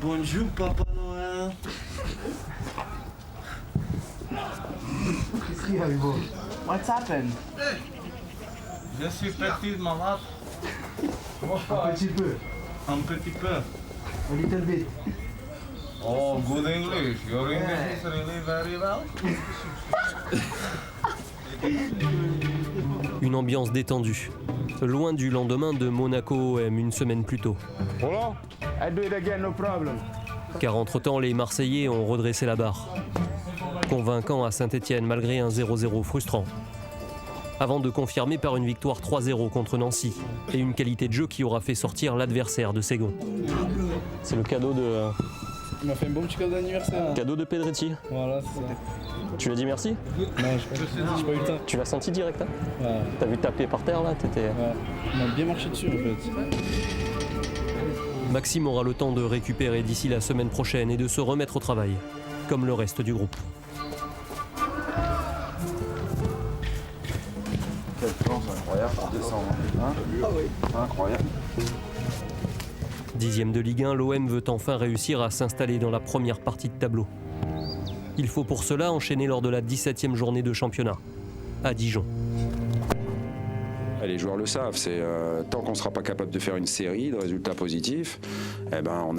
Bonjour, Papa Noël. Qu'est-ce qu'il y a, Hugo? What's happened? Je suis petit, malade. Un petit peu. Un petit peu. A little bit. Oh, good English. Your English is really very well. Une ambiance détendue. Loin du lendemain de Monaco OM une semaine plus tôt. Hello? I do it again, no problem. Car entre-temps, les Marseillais ont redressé la barre. Convaincant à Saint-Etienne malgré un 0-0 frustrant. Avant de confirmer par une victoire 3-0 contre Nancy et une qualité de jeu qui aura fait sortir l'adversaire de Ségon. C'est le cadeau de... Il m'a fait un bon petit cadeau d'anniversaire. Cadeau de Pedretti. Voilà, c'est ça. Tu lui as dit merci? Non, j'ai pas eu le temps. Tu l'as senti direct hein? Ouais. T'as vu taper par terre là? T'étais... Ouais. On m'a bien marché dessus en fait. Maxime aura le temps de récupérer d'ici la semaine prochaine et de se remettre au travail, comme le reste du groupe. Quelle chance incroyable pour descendre. Hein? Ah oui. Incroyable. 10e de Ligue 1, l'OM veut enfin réussir à s'installer dans la première partie de tableau. Il faut pour cela enchaîner lors de la 17e journée de championnat, à Dijon. Les joueurs le savent, c'est tant qu'on ne sera pas capable de faire une série de résultats positifs, eh ben, on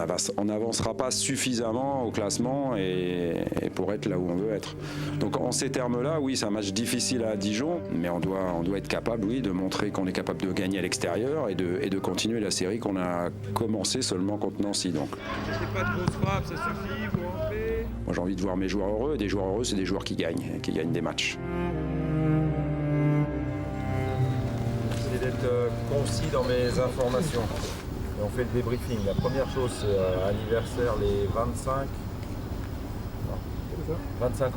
n'avancera pas suffisamment au classement et pour être là où on veut être. Donc en ces termes-là, oui, c'est un match difficile à Dijon, mais on doit être capable, oui, de montrer qu'on est capable de gagner à l'extérieur et de continuer la série qu'on a commencé seulement contre Nancy. Donc. C'est pas de grosses frappes, ça suffit, vous rentrez. Moi j'ai envie de voir mes joueurs heureux, et des joueurs heureux, c'est des joueurs qui gagnent des matchs. D'être concis dans mes informations. Et on fait le débriefing. La première chose, c'est anniversaire les 25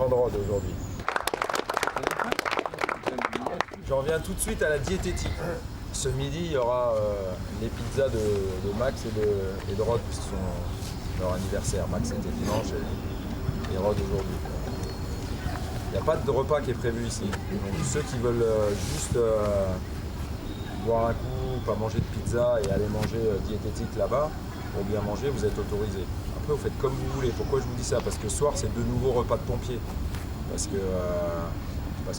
ans de Rod aujourd'hui. J'en viens tout de suite à la diététique. Ce midi, il y aura les pizzas de Max et de Rod, puisque c'est leur anniversaire. Max était dimanche et Rod aujourd'hui. Il n'y a pas de repas qui est prévu ici. Donc, ceux qui veulent juste boire un coup, pas manger de pizza et aller manger diététique là-bas, pour bien manger, vous êtes autorisé. Après, vous faites comme vous voulez. Pourquoi je vous dis ça? Parce que ce soir, c'est de nouveaux repas de pompiers. Parce que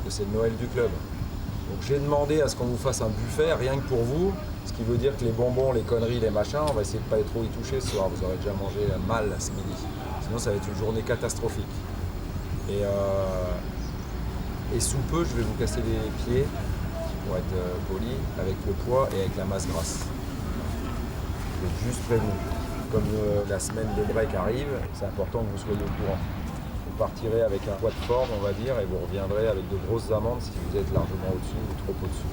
c'est le Noël du club. Donc j'ai demandé à ce qu'on vous fasse un buffet, rien que pour vous, ce qui veut dire que les bonbons, les conneries, les machins, on va essayer de pas trop y toucher ce soir. Vous aurez déjà mangé mal ce midi. Sinon, ça va être une journée catastrophique. Et sous peu, je vais vous casser les pieds, pour être poli, avec le poids et avec la masse grasse. Donc juste prévenu. Comme la semaine de break arrive, c'est important que vous soyez au courant. Vous partirez avec un poids de forme, on va dire, et vous reviendrez avec de grosses amendes si vous êtes largement au-dessus ou trop au-dessus.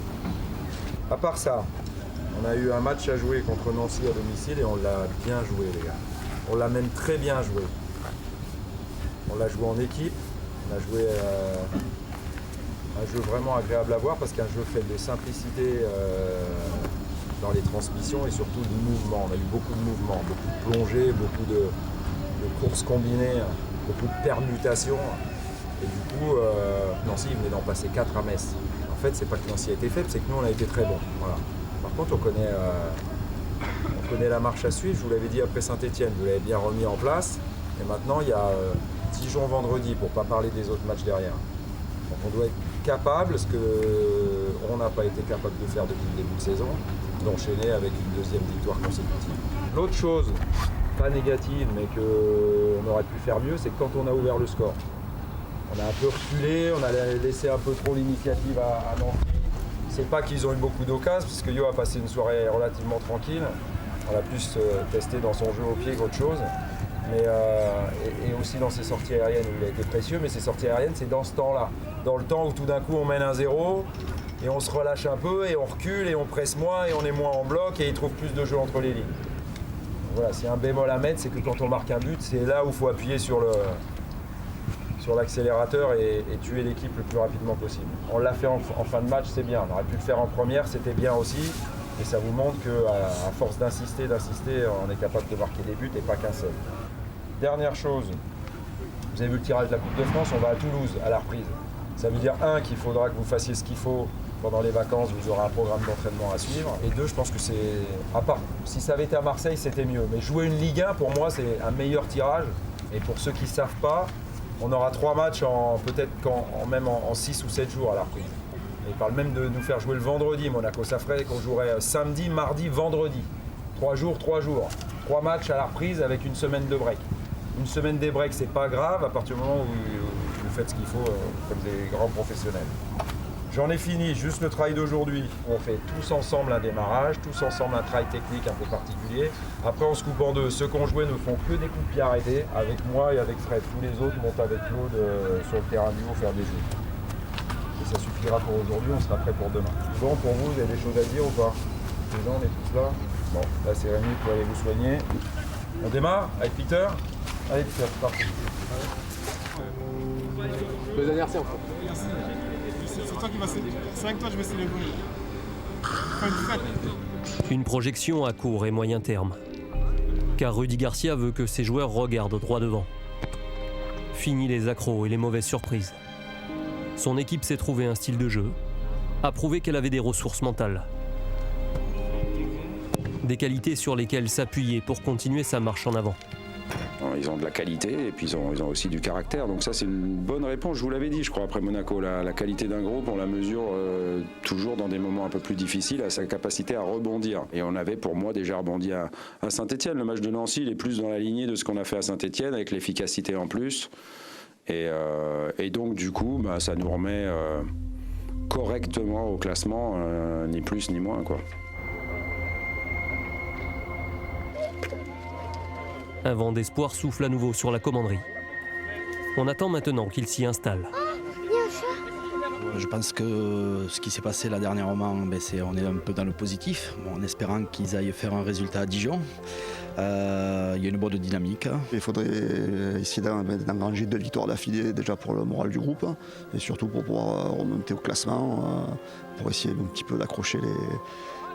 À part ça, on a eu un match à jouer contre Nancy à domicile et on l'a bien joué, les gars. On l'a même très bien joué. On l'a joué en équipe, on a joué un jeu vraiment agréable à voir parce qu'un jeu fait de simplicité dans les transmissions et surtout de mouvement. On a eu beaucoup de mouvements, beaucoup de plongées, beaucoup de courses combinées, beaucoup de permutations. Et du coup, Nancy venait d'en passer 4 à Metz. En fait, c'est pas que Nancy a été faible, c'est que nous, on a été très bons. Voilà. Par contre, on connaît la marche à suivre. Je vous l'avais dit après Saint-Etienne, vous l'avez bien remis en place. Et maintenant, il y a Dijon vendredi, pour ne pas parler des autres matchs derrière. Donc on doit être capable, ce qu'on n'a pas été capable de faire depuis le début de saison, d'enchaîner avec une deuxième victoire consécutive. L'autre chose, pas négative, mais qu'on aurait pu faire mieux, c'est que quand on a ouvert le score, on a un peu reculé, on a laissé un peu trop l'initiative à Nancy. C'est pas qu'ils ont eu beaucoup d'occasions, puisque Yo a passé une soirée relativement tranquille. On a plus testé dans son jeu au pied qu'autre chose. Mais, et aussi dans ses sorties aériennes où il a été précieux, mais ses sorties aériennes c'est dans ce temps-là. Dans le temps où tout d'un coup on mène 1-0 et on se relâche un peu et on recule et on presse moins et on est moins en bloc et il trouve plus de jeu entre les lignes. Voilà, c'est un bémol à mettre, c'est que quand on marque un but, c'est là où il faut appuyer sur l'accélérateur et tuer l'équipe le plus rapidement possible. On l'a fait en fin de match, c'est bien. On aurait pu le faire en première, c'était bien aussi. Et ça vous montre qu'à force d'insister, on est capable de marquer des buts et pas qu'un seul. Dernière chose, vous avez vu le tirage de la Coupe de France, on va à Toulouse à la reprise. Ça veut dire qu'il faudra que vous fassiez ce qu'il faut pendant les vacances, vous aurez un programme d'entraînement à suivre. Et 2, je pense que c'est... À part, si ça avait été à Marseille, c'était mieux. Mais jouer une Ligue 1, pour moi, c'est un meilleur tirage. Et pour ceux qui ne savent pas, on aura 3 matchs même en 6 ou 7 jours à la reprise. Et ils parlent même de nous faire jouer le vendredi, Monaco. Ça ferait qu'on jouerait samedi, mardi, vendredi. 3 jours, 3 jours. 3 matchs à la reprise avec une semaine de break. Une semaine des breaks, c'est pas grave à partir du moment où vous faites ce qu'il faut comme des grands professionnels. J'en ai fini, juste le travail d'aujourd'hui. On fait tous ensemble un démarrage, tous ensemble un travail technique un peu particulier. Après, on se coupe en deux. Ceux qui ont joué ne font que des coups de pied arrêtés, avec moi et avec Fred. Tous les autres montent avec Claude sur le terrain du haut faire des jeux. Et ça suffira pour aujourd'hui, on sera prêt pour demain. Bon, pour vous avez des choses à dire ou pas? Les gens, on est tous là. Bon, là c'est Rémi, vous allez vous soigner. On démarre avec Peter. Allez Peter, c'est parti. Bon anniversaire. Merci. C'est toi qui vas célébrer. C'est avec toi que je vais célébrer. Faire une fête. Une projection à court et moyen terme. Car Rudy Garcia veut que ses joueurs regardent droit devant. Fini les accros et les mauvaises surprises. Son équipe s'est trouvé un style de jeu, a prouvé qu'elle avait des ressources mentales. Des qualités sur lesquelles s'appuyer pour continuer sa marche en avant. Ils ont de la qualité et puis ils ont aussi du caractère. Donc ça, c'est une bonne réponse. Je vous l'avais dit, je crois, après Monaco. La qualité d'un groupe, on la mesure toujours dans des moments un peu plus difficiles à sa capacité à rebondir. Et on avait, pour moi, déjà rebondi à Saint-Etienne. Le match de Nancy, il est plus dans la lignée de ce qu'on a fait à Saint-Etienne, avec l'efficacité en plus. Et donc, du coup, ça nous remet correctement au classement, ni plus ni moins, quoi. Un vent d'espoir souffle à nouveau sur la commanderie. On attend maintenant qu'il s'y installe. Je pense que ce qui s'est passé là dernièrement, on est un peu dans le positif, en espérant qu'ils aillent faire un résultat à Dijon. Il y a une bonne dynamique. Il faudrait essayer d'engranger 2 victoires d'affilée déjà pour le moral du groupe et surtout pour pouvoir remonter au classement, pour essayer un petit peu d'accrocher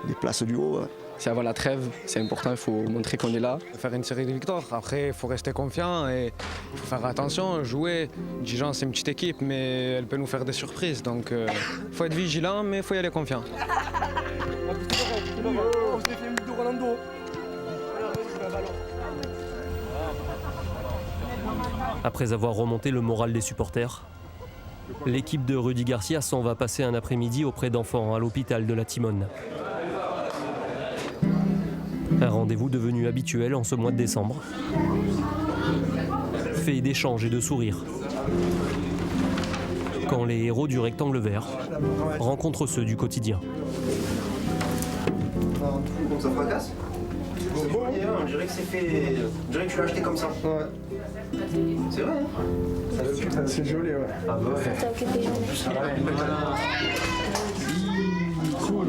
les places du haut. C'est avant la trêve, c'est important, il faut montrer qu'on est là. Faire une série de victoires, après il faut rester confiant et il faut faire attention, jouer. Dijon c'est une petite équipe mais elle peut nous faire des surprises, donc il faut être vigilant mais il faut y aller confiant. Après avoir remonté le moral des supporters, l'équipe de Rudy Garcia s'en va passer un après-midi auprès d'enfants à l'hôpital de la Timone. Un rendez-vous devenu habituel en ce mois de décembre. Fait d'échanges et de sourires. Quand les héros du rectangle vert rencontrent ceux du quotidien. Ça fracasse? C'est bon, on dirait que c'est fait. On dirait que tu l'as acheté comme ça. Ouais. C'est vrai, hein? C'est joli, ouais. Ah bah ouais. T'as occupé Cool.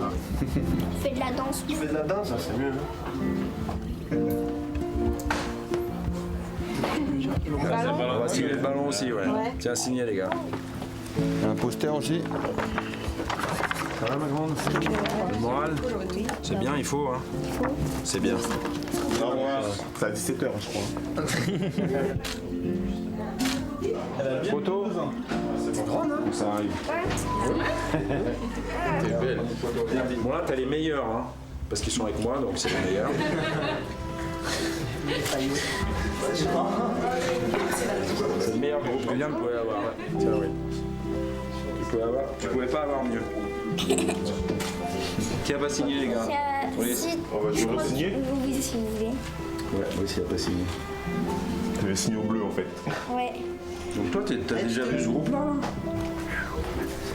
Fais de la danse. Tu fais de la danse, ça c'est mieux. On va signer le ballon aussi, ouais. Tiens, à signer les gars. Un poster aussi. Ça va ma grande? Le moral? C'est bien, il faut, hein. C'est bien. C'est à 17h, je crois. Photo? C'est grande, hein? Ça arrive. T'es belle. Bon là, t'as les meilleurs, hein. Parce qu'ils sont avec moi, donc c'est les meilleurs. C'est le meilleur groupe que Yann pouvait avoir. Ouais. Tiens, oui. Tu pouvais pas avoir mieux. Qui a pas signé, les gars? Si, On va toujours signer? oui, si vous voulez. Ouais, oui, s'il a pas signé. Tu avais signé au bleu en fait. Ouais. Donc toi, t'as déjà vu ce groupe-là, là?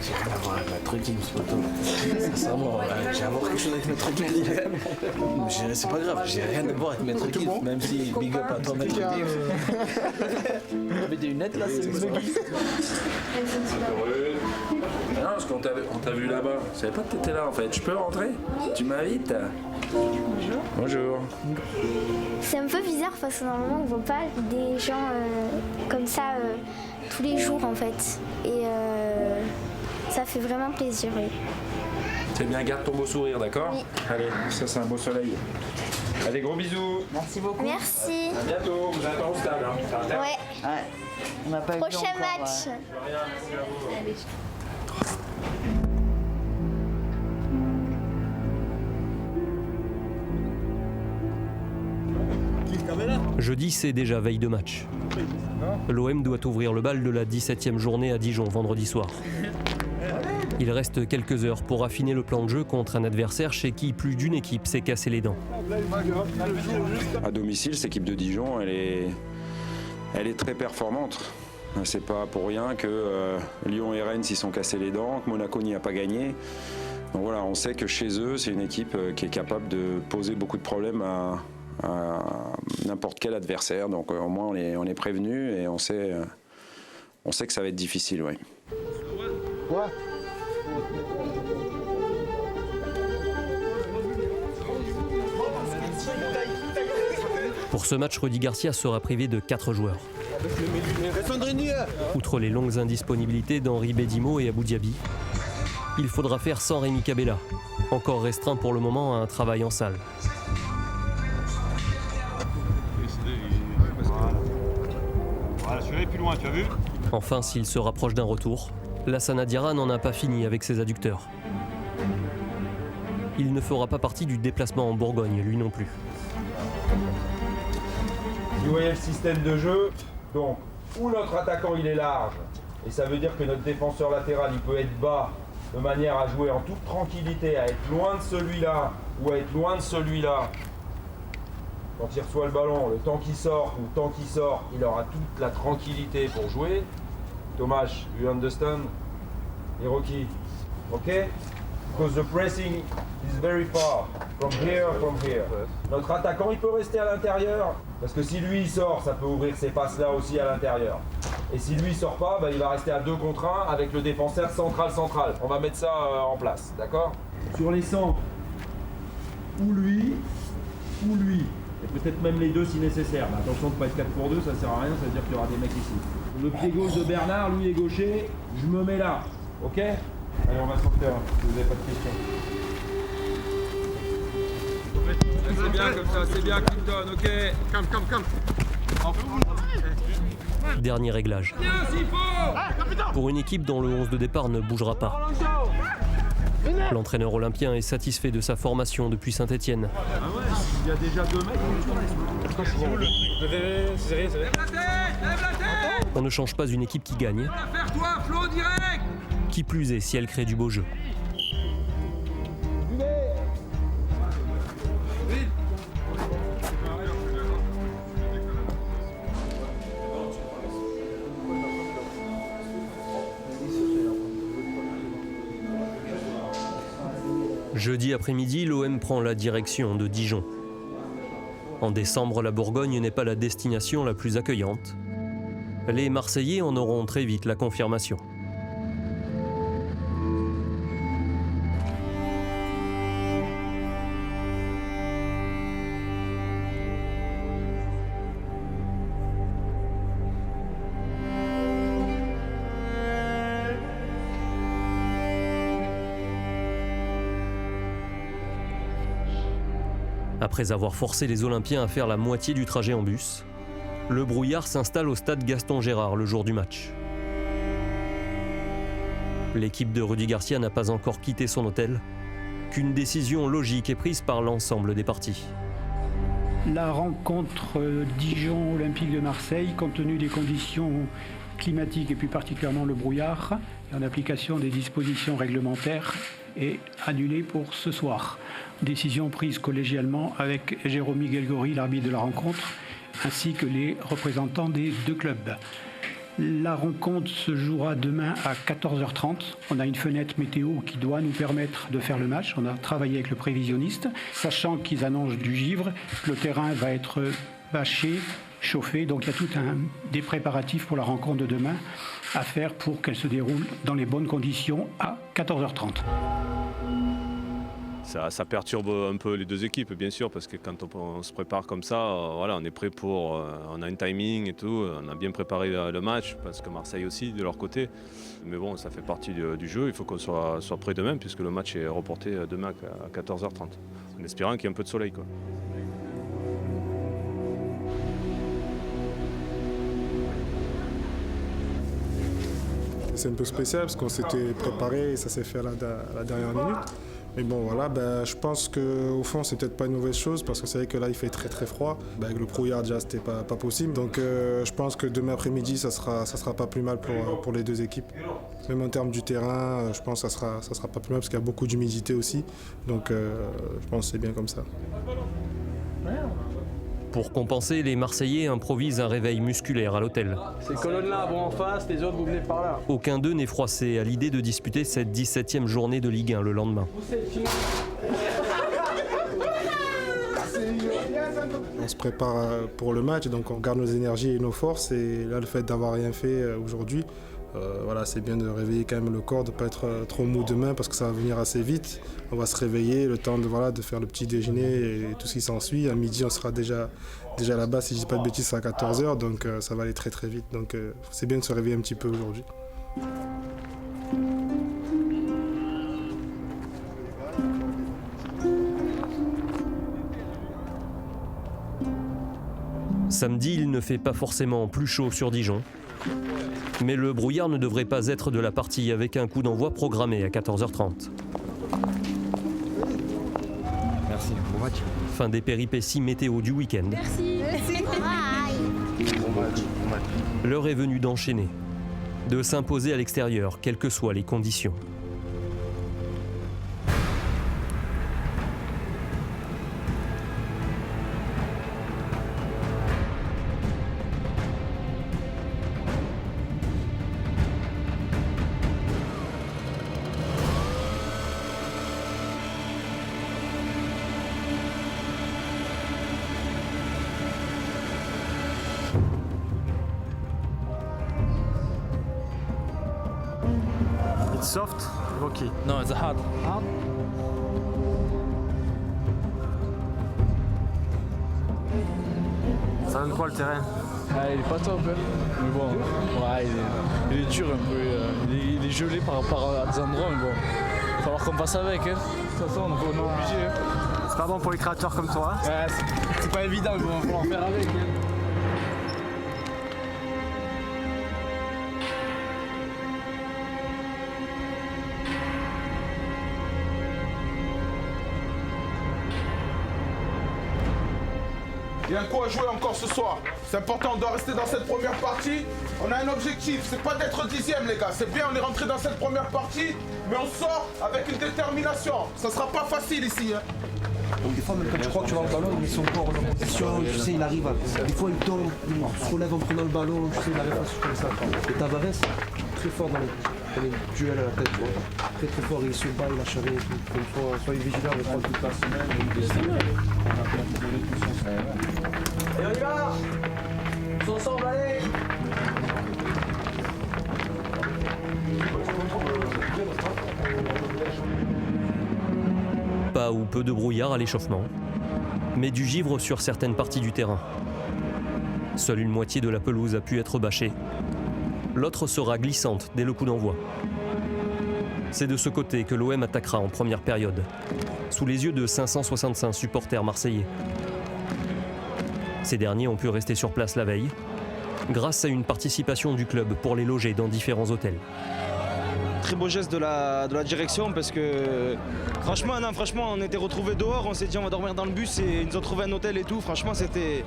J'ai rien à voir avec Maître Gims, poteau. Sincèrement, j'ai à voir quelque chose avec Maître Gims. C'est pas grave, j'ai rien à voir avec Maître Gims, même si big up à toi, Maître Gims. T'avais des lunettes là, c'est Maître Gims. Non, parce qu'on t'a vu là-bas. Je savais pas que t'étais là en fait. Je peux rentrer? Tu m'invites? Bonjour. Bonjour. C'est un peu bizarre parce que normalement on voit pas des gens comme ça tous les jours en fait. Et ça fait vraiment plaisir, oui. C'est bien, garde ton beau sourire, d'accord? Oui. Allez, ça c'est un beau soleil. Allez, gros bisous. Merci beaucoup. Merci. À bientôt. Vous attendez au stade. Hein. Ouais. On n'a pas Prochain vu encore, match. Merci à vous. Jeudi, c'est déjà veille de match. L'OM doit ouvrir le bal de la 17e journée à Dijon vendredi soir. Il reste quelques heures pour affiner le plan de jeu contre un adversaire chez qui plus d'une équipe s'est cassé les dents. À domicile, cette équipe de Dijon, elle est très performante. C'est pas pour rien que Lyon et Rennes s'y sont cassés les dents, que Monaco n'y a pas gagné. Donc voilà, on sait que chez eux, c'est une équipe qui est capable de poser beaucoup de problèmes à n'importe quel adversaire. Donc au moins on est prévenu et on sait que ça va être difficile. Ouais. Pour ce match, Rudy Garcia sera privé de 4 joueurs. Outre les longues indisponibilités d'Henri Bédimo et Abou Diaby, il faudra faire sans Rémi Cabella, encore restreint pour le moment à un travail en salle. Voilà, celui-là est plus loin, tu as vu? Enfin, s'il se rapproche d'un retour, Lassana Diarra n'en a pas fini avec ses adducteurs. Il ne fera pas partie du déplacement en Bourgogne, lui non plus. Vous voyez le système de jeu, donc où notre attaquant il est large, et ça veut dire que notre défenseur latéral il peut être bas de manière à jouer en toute tranquillité, à être loin de celui-là ou à être loin de celui-là. Quand il reçoit le ballon, le temps qu'il sort ou le temps qu'il sort, il aura toute la tranquillité pour jouer. Thomas, you understand? Hiroki, ok? Because the pressing is very far from here. Notre attaquant, il peut rester à l'intérieur parce que si lui il sort, ça peut ouvrir ces passes-là aussi à l'intérieur. Et si lui il sort pas, bah, il va rester à 2 contre 1 avec le défenseur central. On va mettre ça en place, d'accord? Sur les centres, ou lui, et peut-être même les deux si nécessaire. Mais attention de ne pas être 4 pour 2, ça sert à rien, ça veut dire qu'il y aura des mecs ici. Le pied gauche de Bernard, lui est gaucher, je me mets là, ok? Allez, on va sortir, si vous n'avez pas de questions. C'est bien comme ça, c'est bien Clinton, ok. Calme. Dernier réglage. Pour une équipe dont le 11 de départ ne bougera pas. L'entraîneur olympien est satisfait de sa formation depuis Saint-Étienne. Ah ouais, il y a déjà 2 mecs. On ne change pas une équipe qui gagne. Qui plus est si elle crée du beau jeu. Jeudi après-midi, l'OM prend la direction de Dijon. En décembre, la Bourgogne n'est pas la destination la plus accueillante. Les Marseillais en auront très vite la confirmation. Après avoir forcé les Olympiens à faire la moitié du trajet en bus, le brouillard s'installe au stade Gaston Gérard le jour du match. L'équipe de Rudy Garcia n'a pas encore quitté son hôtel, qu'une décision logique est prise par l'ensemble des parties. La rencontre Dijon Olympique de Marseille, compte tenu des conditions climatiques et plus particulièrement le brouillard, et en application des dispositions réglementaires, est annulée pour ce soir. Décision prise collégialement avec Jérôme Miguel Gori, l'arbitre de la rencontre, ainsi que les représentants des 2 clubs. La rencontre se jouera demain à 14h30. On a une fenêtre météo qui doit nous permettre de faire le match. On a travaillé avec le prévisionniste, sachant qu'ils annoncent du givre. Le terrain va être bâché, chauffé. Donc il y a tout des préparatifs pour la rencontre de demain à faire pour qu'elle se déroule dans les bonnes conditions à 14h30. Ça perturbe un peu les 2 équipes, bien sûr, parce que quand on se prépare comme ça, voilà, on est prêt pour... on a un timing et tout, on a bien préparé le match, parce que Marseille aussi, de leur côté. Mais bon, ça fait partie du jeu, il faut qu'on soit prêt demain, puisque le match est reporté demain à 14h30, en espérant qu'il y ait un peu de soleil, quoi. C'est un peu spécial parce qu'on s'était préparé et ça s'est fait à la dernière minute. Mais bon voilà, je pense qu'au fond c'est peut-être pas une mauvaise chose parce que c'est vrai que là il fait très très froid. Avec le brouillard déjà c'était pas possible. Donc je pense que demain après-midi ça sera pas plus mal pour les deux équipes. Même en termes du terrain, je pense que ça sera pas plus mal parce qu'il y a beaucoup d'humidité aussi. Donc je pense que c'est bien comme ça. Pour compenser, les Marseillais improvisent un réveil musculaire à l'hôtel. Ces colonnes-là vont en face, les autres vous venez par là. Aucun d'eux n'est froissé à l'idée de disputer cette 17e journée de Ligue 1 le lendemain. On se prépare pour le match, donc on garde nos énergies et nos forces. Et là, le fait d'avoir rien fait aujourd'hui, voilà, c'est bien de réveiller quand même le corps, de ne pas être trop mou demain parce que ça va venir assez vite. On va se réveiller, le temps de faire le petit déjeuner et tout ce qui s'ensuit. À midi, on sera déjà là-bas, si je ne dis pas de bêtises, c'est à 14h, donc ça va aller très très vite. Donc c'est bien de se réveiller un petit peu aujourd'hui. Samedi, il ne fait pas forcément plus chaud sur Dijon. Mais le brouillard ne devrait pas être de la partie avec un coup d'envoi programmé à 14h30. Merci, bon match. Fin des péripéties météo du week-end. Merci. Bon match. L'heure est venue d'enchaîner, de s'imposer à l'extérieur, quelles que soient les conditions. It's soft, rocky. No, it's hard. Hard? Ça donne quoi le terrain? Il est pas top, hein. Mais bon, ouais, il est dur un peu. Il est gelé par rapport à des endroits, mais bon. Il va falloir qu'on passe avec, hein. De toute façon, on est obligé. Hein. C'est pas bon pour les créateurs comme toi. Ouais, c'est pas évident, mais bon, il va falloir faire avec. Hein. Il y a un coup à jouer encore ce soir. C'est important, on doit rester dans cette première partie. On a un objectif, c'est pas d'être 10e les gars. C'est bien, on est rentré dans cette première partie, mais on sort avec une détermination. Ça sera pas facile ici. Hein. Donc des fois, même quand tu crois que tu vas au ballon, il met son corps en position, tu sais, il arrive à... Des fois, il tombe, il se relève en prenant le ballon, tu sais, il arrive à se comme ça. Et Tavares, très fort dans les duels à la tête, tu vois. Très très fort, il se bat, il lâche rien et tout. Donc soyez vigilants, on prend toute la semaine. Et on y va! Tous ensemble, allez! Pas ou peu de brouillard à l'échauffement, mais du givre sur certaines parties du terrain. Seule une moitié de la pelouse a pu être bâchée. L'autre sera glissante dès le coup d'envoi. C'est de ce côté que l'OM attaquera en première période, sous les yeux de 565 supporters marseillais. Ces derniers ont pu rester sur place la veille, grâce à une participation du club pour les loger dans différents hôtels. Très beau geste de la direction parce que franchement on était retrouvés dehors, on s'est dit on va dormir dans le bus et ils nous ont trouvé un hôtel et tout. Franchement c'était...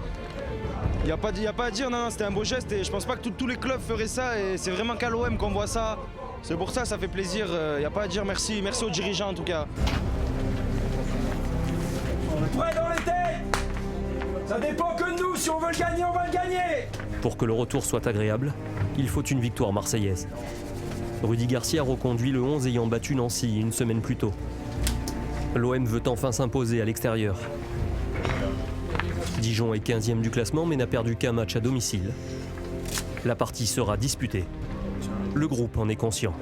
Il n'y a pas à dire, non, c'était un beau geste et je pense pas que tous les clubs feraient ça et c'est vraiment qu'à l'OM qu'on voit ça. C'est pour ça fait plaisir, il n'y a pas à dire, merci aux dirigeants en tout cas. Prêt dans les têtes! Ça dépend que de nous, si on veut le gagner, on va le gagner! Pour que le retour soit agréable, il faut une victoire marseillaise. Rudy Garcia reconduit le 11 ayant battu Nancy une semaine plus tôt. L'OM veut enfin s'imposer à l'extérieur. Dijon est 15e du classement mais n'a perdu qu'un match à domicile. La partie sera disputée. Le groupe en est conscient.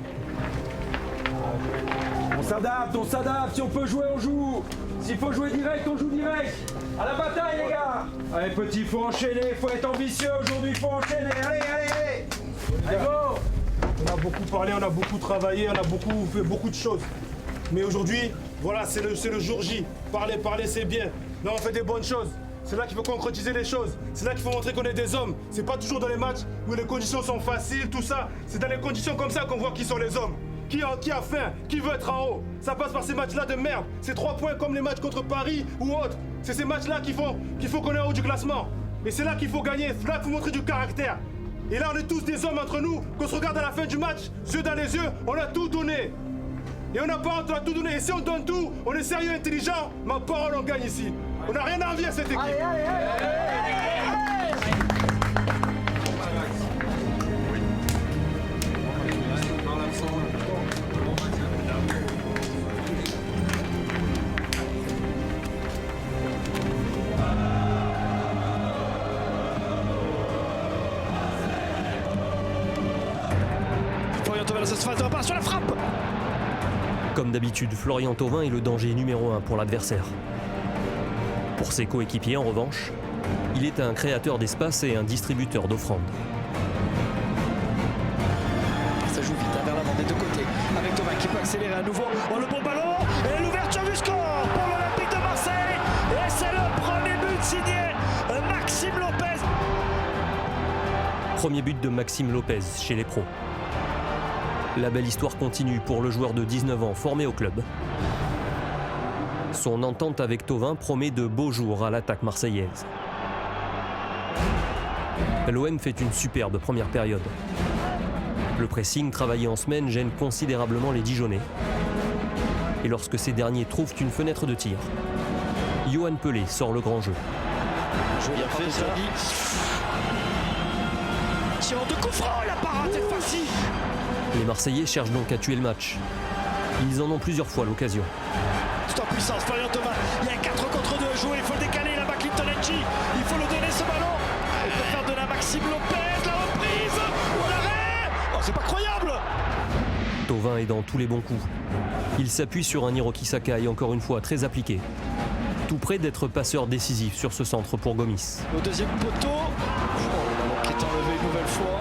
On s'adapte, si on peut jouer, on joue. S'il faut jouer direct, on joue direct. À la bataille les gars. Allez petit, faut enchaîner, faut être ambitieux aujourd'hui, faut enchaîner. Allez, go. On a beaucoup parlé, on a beaucoup travaillé, on a fait beaucoup de choses. Mais aujourd'hui, voilà, c'est le jour J. Parler, c'est bien. Là, on fait des bonnes choses. C'est là qu'il faut concrétiser les choses. C'est là qu'il faut montrer qu'on est des hommes. C'est pas toujours dans les matchs où les conditions sont faciles, tout ça. C'est dans les conditions comme ça qu'on voit qui sont les hommes. Qui a faim? Qui veut être en haut? Ça passe par ces matchs-là de merde. C'est 3 points comme les matchs contre Paris ou autres. C'est ces matchs-là qu'il faut qu'on est en haut du classement. Et c'est là qu'il faut gagner, c'est là qu'il faut montrer du caractère. Et là, on est tous des hommes entre nous, qu'on se regarde à la fin du match, yeux dans les yeux, on a tout donné. Et on n'a pas honte, on a tout donné. Et si on donne tout, on est sérieux, intelligent, ma parole, on gagne ici. On n'a rien à envier à cette équipe. Florian Thauvin dans cette phase de réparation, la frappe. Comme d'habitude, Florian Thauvin est le danger numéro 1 pour l'adversaire. Pour ses coéquipiers, en revanche, il est un créateur d'espace et un distributeur d'offrandes. Ça joue vite vers l'avant des deux côtés, avec Thauvin qui peut accélérer à nouveau. Oh, le bon ballon et l'ouverture du score pour l'Olympique de Marseille. Et c'est le premier but signé Maxime Lopez. Premier but de Maxime Lopez chez les pros. La belle histoire continue pour le joueur de 19 ans formé au club. Son entente avec Thauvin promet de beaux jours à l'attaque marseillaise. L'OM fait une superbe première période. Le pressing travaillé en semaine gêne considérablement les Dijonais. Et lorsque ces derniers trouvent une fenêtre de tir, Yohan Pelé sort le grand jeu. Joli fait ça. Tirant de coup franc, la parade cette fois-ci. Les Marseillais cherchent donc à tuer le match. Ils en ont plusieurs fois l'occasion. Tout en puissance, Florian Thauvin. Il y a 4 contre 2 à jouer. Il faut le décaler là-bas, Clinton Ng. Il faut le donner ce ballon. Il peut faire donner à Maxime Lopez. La reprise. Ou l'arrêt. Oh, c'est pas croyable. Thauvin est dans tous les bons coups. Il s'appuie sur un Hiroki Sakai, encore une fois très appliqué. Tout près d'être passeur décisif sur ce centre pour Gomis. Au deuxième poteau. Oh, le ballon qui est enlevé une nouvelle fois.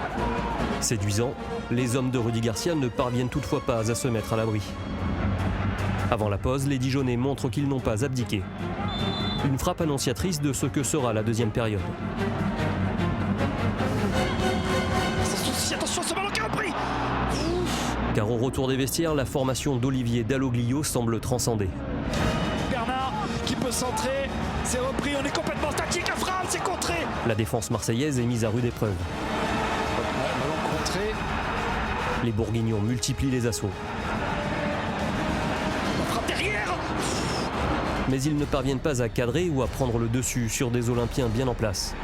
Séduisant, les hommes de Rudy Garcia ne parviennent toutefois pas à se mettre à l'abri. Avant la pause, les Dijonais montrent qu'ils n'ont pas abdiqué. Une frappe annonciatrice de ce que sera la deuxième période. Attention, ce ballon qui a repris. Car au retour des vestiaires, la formation d'Olivier Dalloglio semble transcender. Bernard qui peut centrer. C'est repris, on est complètement statique. La frappe, c'est contré. La défense marseillaise est mise à rude épreuve. Ballon contré. Les Bourguignons multiplient les assauts. La frappe derrière. Mais ils ne parviennent pas à cadrer ou à prendre le dessus sur des Olympiens bien en place,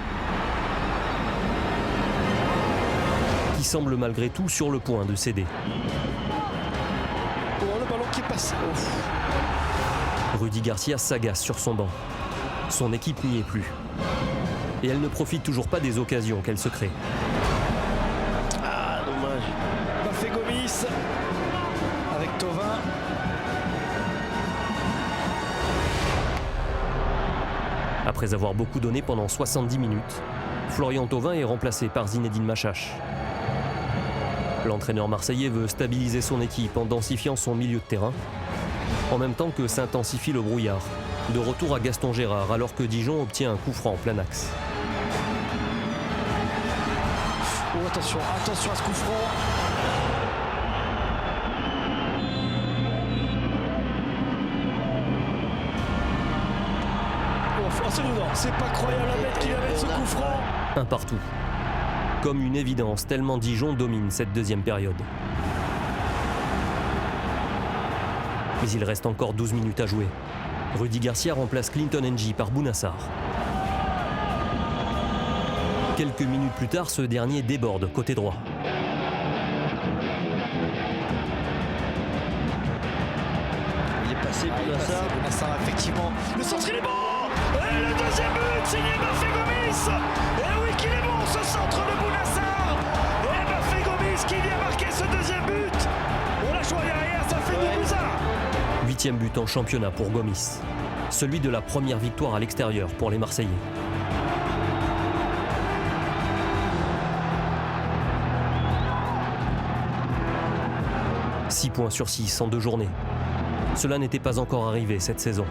qui semblent malgré tout sur le point de céder. Oh, le ballon qui est passé. Oh. Rudy Garcia s'agace sur son banc. Son équipe n'y est plus. Et elle ne profite toujours pas des occasions qu'elle se crée. Ah, dommage. Bafé Gomis avec Thauvin. Après avoir beaucoup donné pendant 70 minutes, Florian Thauvin est remplacé par Zinedine Machache. L'entraîneur marseillais veut stabiliser son équipe en densifiant son milieu de terrain, en même temps que s'intensifie le brouillard. De retour à Gaston Gérard alors que Dijon obtient un coup franc en plein axe. Oh, attention, attention à ce coup franc. Oh, c'est pas croyable la bête qu'il avait de ce coup franc. Un partout. Comme une évidence, tellement Dijon domine cette deuxième période. Mais il reste encore 12 minutes à jouer. Rudy Garcia remplace Clinton Ng par Bounassar. Quelques minutes plus tard, ce dernier déborde côté droit. Il est passé Bounassar, effectivement. Le centre il est bon. Et le deuxième but signé Bafé Gomis. Et oui qu'il est bon ce centre de Bounassar. Et Bafé Gomis qui vient marquer ce deuxième but. On l'a joué derrière, ça fait 2-8. 8e but en championnat pour Gomis. Celui de la première victoire à l'extérieur pour les Marseillais. « 6 points sur 6 en 2 journées. Cela n'était pas encore arrivé cette saison.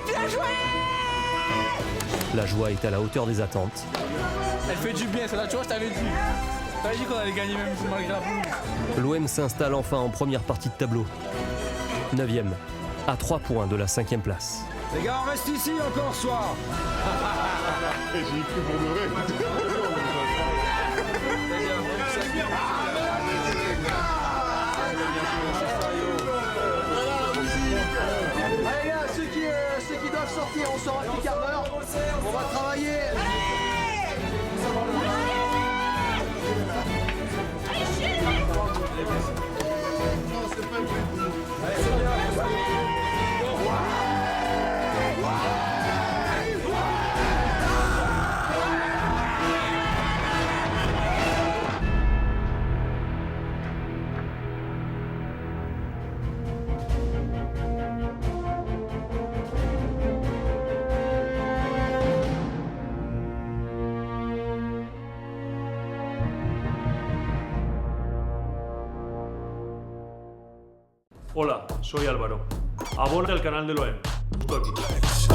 Bien joué. La joie est à la hauteur des attentes. Elle fait du bien, celle-là, tu vois, je t'avais dit. Je t'avais dit qu'on allait gagner même malgré la pelouse. L'OM s'installe enfin en première partie de tableau. 9e, à 3 points de la 5e place. Les gars, on reste ici encore ce soir. J'ai cru pour de vrai. Allez gars, ceux qui doivent sortir, on sort un petit quart d'heure. On va travailler. Hola, soy Álvaro. Aborda el canal de l'OM. Justo aquí.